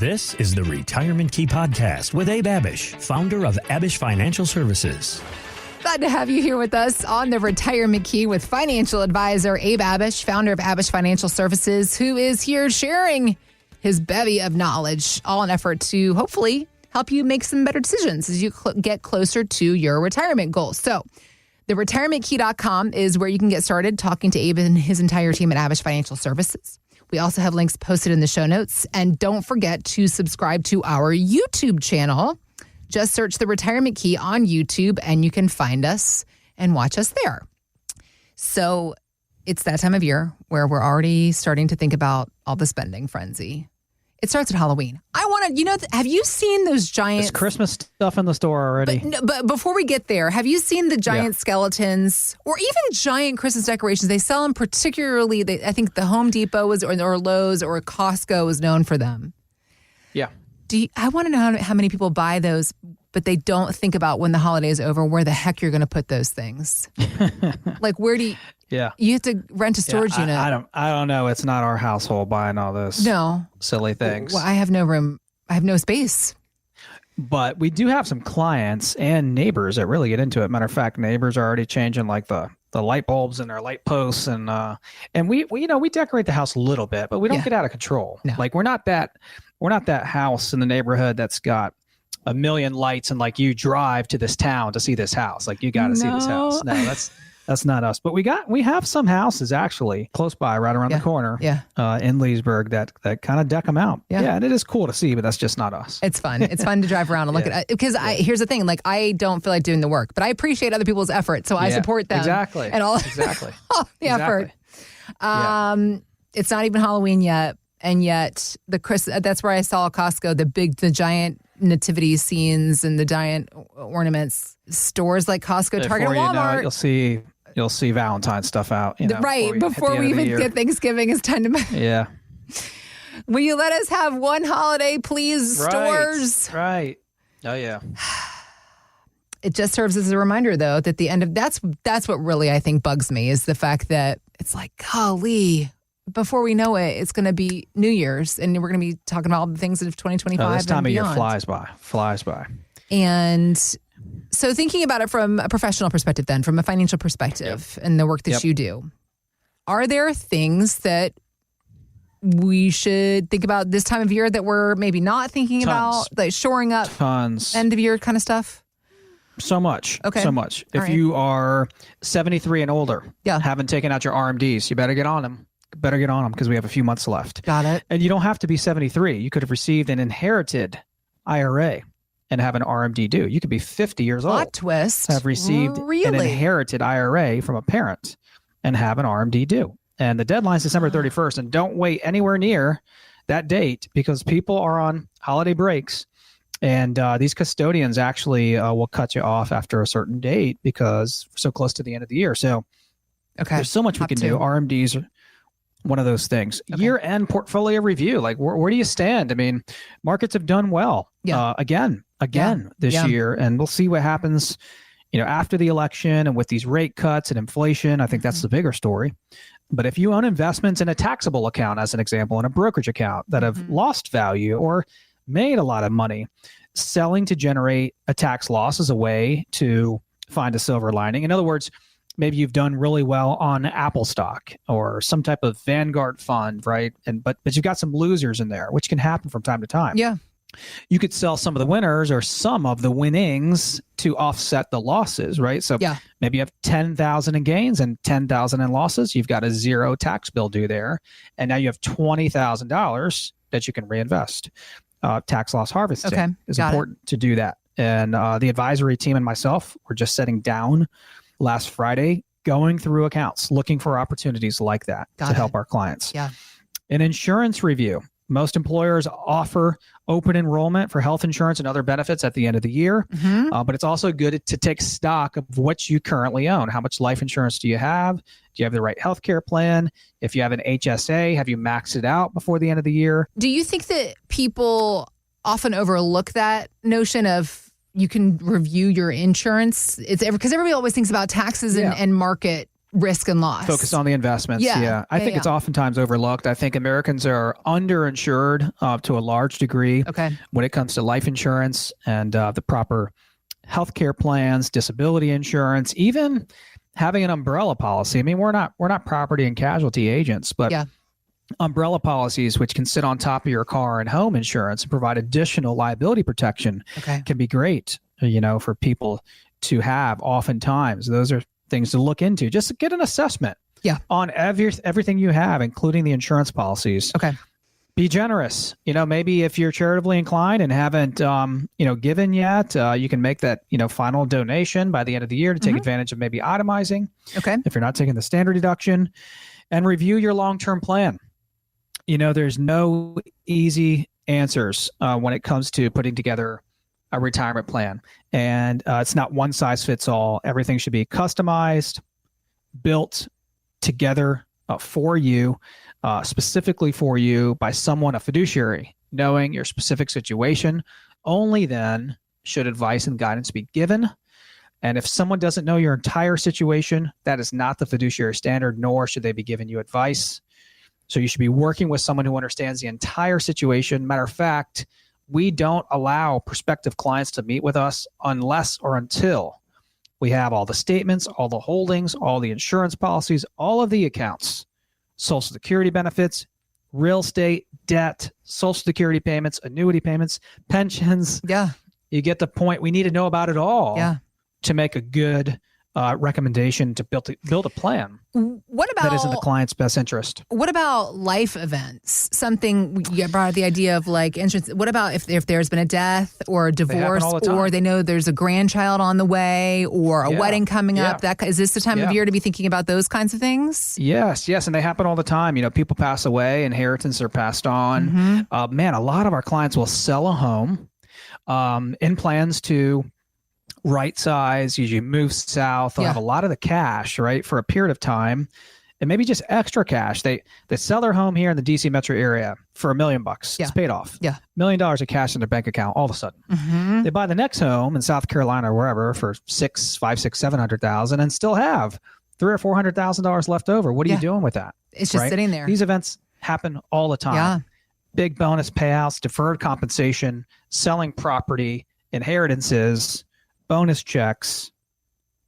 This is the Retirement Key Podcast with Abe Abish, founder of Abish Financial Services. Glad to have you here with us on the Retirement Key with financial advisor Abe Abish, founder of Abish Financial Services, who is here sharing his bevy of knowledge, all in effort to hopefully help you make some better decisions as you get closer to your retirement goals. So the retirementkey.com is where you can get started talking to Abe and his entire team at Abish Financial Services. We also have links posted in the show notes. And don't forget to subscribe to our YouTube channel. Just search the Retirement Key on YouTube and you can find us and watch us there. So it's that time of year where we're already starting to think about all the spending frenzy. It starts at Halloween. I want to, have you seen those giant... There's Christmas stuff in the store already. But before we get there, have you seen the giant skeletons or even giant Christmas decorations? They sell them particularly, I think the Home Depot or Lowe's or Costco is known for them. Yeah. I want to know how many people buy those, but they don't think about when the holiday is over, where the heck you're going to put those things. Like, where do you... Yeah. You have to rent a storage unit. I don't know. It's not our household buying all those silly things. Well, I have no room. I have no space. But we do have some clients and neighbors that really get into it. Matter of fact, neighbors are already changing like the light bulbs and their light posts, and we decorate the house a little bit, but we don't get out of control. No. Like we're not that house in the neighborhood that's got a million lights and like you drive to this town to see this house. Like you got to see this house. No, that's not us. But we have some houses actually close by, right around the corner, in Leesburg that kind of deck them out. Yeah, and it is cool to see, but that's just not us. It's fun. It's fun to drive around and look at it. Because here's the thing, like I don't feel like doing the work, but I appreciate other people's effort, so I support them. Exactly. And all all the effort. It's not even Halloween yet, and yet that's where I saw Costco, the giant nativity scenes and the giant ornaments. Stores like Costco, Target, and Walmart. You'll see Valentine's stuff out. Right, before we even get Thanksgiving, it's time to... Yeah. Will you let us have one holiday, please, stores? Right. Oh, yeah. It just serves as a reminder, though, that the end of... That's what really, I think, bugs me, is the fact that it's like, golly, before we know it, it's going to be New Year's, and we're going to be talking about all the things of 2025 this time and of beyond. year flies by. And... So thinking about it from a professional perspective then, from a financial perspective and the work that you do, are there things that we should think about this time of year that we're maybe not thinking about, like shoring up end of year kind of stuff? So much. Okay. So much. If you are 73 and older, haven't taken out your RMDs, you better get on them. Because we have a few months left. Got it. And you don't have to be 73. You could have received an inherited IRA and have an RMD due. You could be 50 years old. Plot twist. Have received an inherited IRA from a parent and have an RMD due. And the deadline is December 31st. And don't wait anywhere near that date because people are on holiday breaks. And these custodians actually will cut you off after a certain date because we're so close to the end of the year. So there's so much we can do. RMDs are one of those things. Year-end portfolio review. Like where do you stand? I mean, markets have done well again this year, and we'll see what happens, after the election and with these rate cuts and inflation. I think that's the bigger story. But if you own investments in a taxable account, as an example, in a brokerage account that have lost value or made a lot of money, selling to generate a tax loss is a way to find a silver lining. In other words, maybe you've done really well on Apple stock or some type of Vanguard fund, right? But you've got some losers in there, which can happen from time to time. Yeah. You could sell some of the winners or some of the winnings to offset the losses, right? So maybe you have 10,000 in gains and 10,000 in losses. You've got a zero tax bill due there. And now you have $20,000 that you can reinvest. Tax loss harvesting is important to do that. And the advisory team and myself were just sitting down last Friday, going through accounts, looking for opportunities like that to help our clients. Yeah. An insurance review. Most employers offer open enrollment for health insurance and other benefits at the end of the year. But it's also good to take stock of what you currently own. How much life insurance do you have? Do you have the right healthcare plan? If you have an HSA, have you maxed it out before the end of the year? Do you think that people often overlook that notion of you can review your insurance? It's because everybody always thinks about taxes and market risk and loss. Focus on the investments. Yeah. I think it's oftentimes overlooked. I think Americans are underinsured to a large degree when it comes to life insurance and the proper healthcare plans, disability insurance, even having an umbrella policy. I mean, we're not property and casualty agents, but umbrella policies, which can sit on top of your car and home insurance and provide additional liability protection, can be great, for people to have. Oftentimes, those are things to look into. Just to get an assessment on everything you have, including the insurance policies. Be generous. Maybe if you're charitably inclined and haven't, given yet, you can make that, final donation by the end of the year to take advantage of maybe itemizing. If you're not taking the standard deduction, and review your long-term plan. There's no easy answers when it comes to putting together a retirement plan. And it's not one size fits all. Everything should be customized, built together for you, specifically for you by someone, a fiduciary, knowing your specific situation. Only then should advice and guidance be given. And if someone doesn't know your entire situation, that is not the fiduciary standard, nor should they be giving you advice. So you should be working with someone who understands the entire situation. Matter of fact, we don't allow prospective clients to meet with us unless or until we have all the statements, all the holdings, all the insurance policies, all of the accounts, Social Security benefits, real estate, debt, Social Security payments, annuity payments, pensions. You get the point. We need to know about it all to make a good recommendation to build a plan. What about that is in the client's best interest? What about life events? Something you brought up the idea of like insurance. What about if there's been a death or a divorce, or they know there's a grandchild on the way, or a wedding coming up? Is this the time of year to be thinking about those kinds of things? Yes, and they happen all the time. People pass away, inheritance are passed on. A lot of our clients will sell a home in plans to right size, usually move south. They'll have a lot of the cash, right, for a period of time, and maybe just extra cash. They sell their home here in the DC metro area for $1 million. It's paid off. $1 million of cash in their bank account all of a sudden. They buy the next home in South Carolina or wherever for $700,000 and still have $300,000 or $400,000 left over. What are you doing with that? It's just sitting there. These events happen all the time. Big bonus payouts, deferred compensation, selling property, inheritances, bonus checks,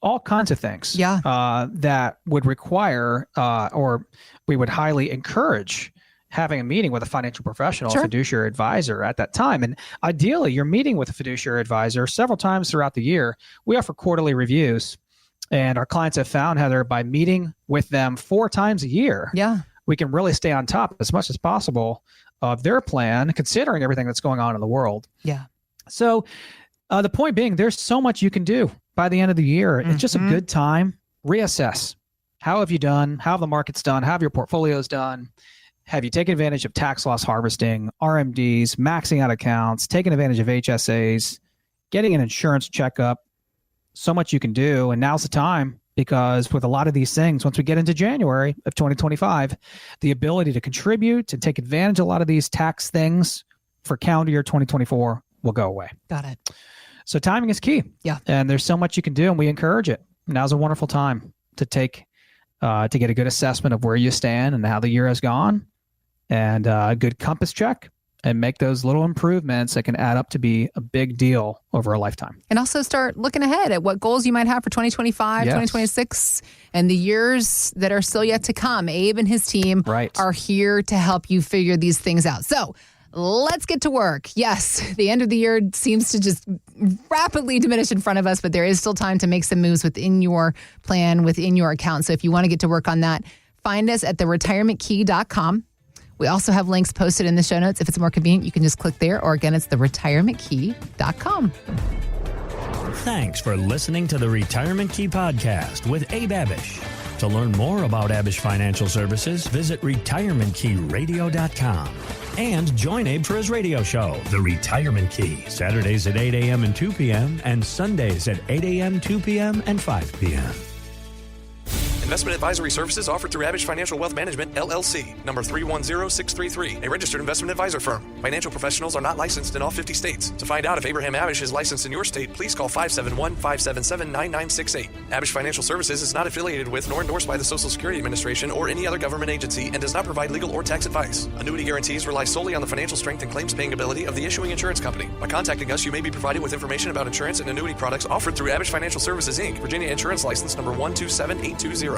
all kinds of things that would require or we would highly encourage having a meeting with a financial professional, fiduciary advisor at that time. And ideally, you're meeting with a fiduciary advisor several times throughout the year. We offer quarterly reviews, and our clients have found, Heather, by meeting with them 4 times a year, we can really stay on top as much as possible of their plan, considering everything that's going on in the world. So the point being, there's so much you can do by the end of the year. It's just a good time. Reassess. How have you done? How have the markets done? How have your portfolios done? Have you taken advantage of tax loss harvesting, RMDs, maxing out accounts, taking advantage of HSAs, getting an insurance checkup? So much you can do. And now's the time, because with a lot of these things, once we get into January of 2025, the ability to contribute and take advantage of a lot of these tax things for calendar year 2024 will go away. Got it. So timing is key. And there's so much you can do, and we encourage it. Now's a wonderful time to take, to get a good assessment of where you stand and how the year has gone, and a good compass check, and make those little improvements that can add up to be a big deal over a lifetime. And also start looking ahead at what goals you might have for 2025, 2026, and the years that are still yet to come. Abe and his team are here to help you figure these things out. So let's get to work. Yes, the end of the year seems to just rapidly diminish in front of us, but there is still time to make some moves within your plan, within your account. So if you want to get to work on that, find us at theretirementkey.com. We also have links posted in the show notes. If it's more convenient, you can just click there, or again, it's theretirementkey.com. Thanks for listening to the Retirement Key Podcast with Abe Abish. To learn more about Abish Financial Services, visit retirementkeyradio.com. And join Abe for his radio show, The Retirement Key, Saturdays at 8 a.m. and 2 p.m. and Sundays at 8 a.m., 2 p.m., and 5 p.m. Investment advisory services offered through Abish Financial Wealth Management, LLC, number 310633, a registered investment advisor firm. Financial professionals are not licensed in all 50 states. To find out if Abraham Abish is licensed in your state, please call 571-577-9968. Abish Financial Services is not affiliated with nor endorsed by the Social Security Administration or any other government agency and does not provide legal or tax advice. Annuity guarantees rely solely on the financial strength and claims paying ability of the issuing insurance company. By contacting us, you may be provided with information about insurance and annuity products offered through Abish Financial Services, Inc., Virginia Insurance License number 127820.